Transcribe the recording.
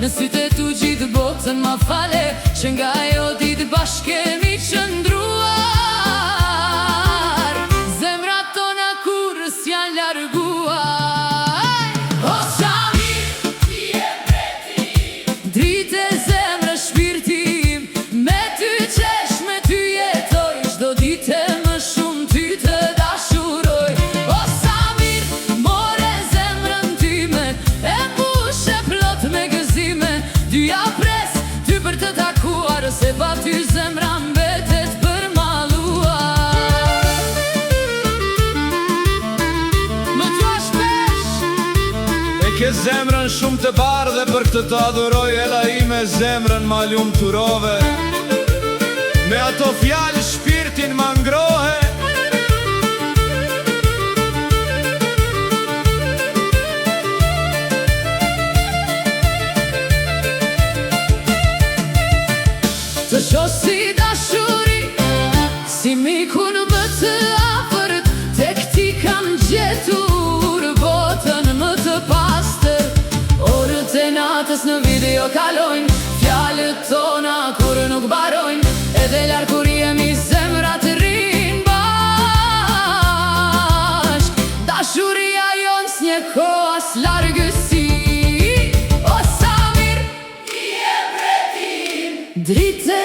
Në sytë e tu gjithë botën ma fale, që nga jo ditë bashkë kemi qëndruar. Zemrat tona kur s'janë larguar. O Samir, ti e breti im, dritë e zemrë shpirtim, me ty qesh, me ty jetoj, çdo ditë më shumë ty të dashuroj. O Samir, more zemrën time, e mbushe plot me gëzime, dyja pres, ty për të takuar, se pa ty zemra mbetet për maluar. Më t'ua shpesh E ke zemrën shumë të bardhe, për këtë të adhuroj, ela ime zemrën ma lumë turove. Me ato fjallë shpirtin ma ngrohe. Të shoh si dashuri, si mikun më të afërt, tek ti kam gjetur botën më të pastër. Orët e natës në video kalojnë, fjalët tona kur nuk barojnë, edhe larg kur jemi zemrat rrin bashk. Dashuria jon s'njeh kohë as largësi. O Samir, ti e breti im, dritë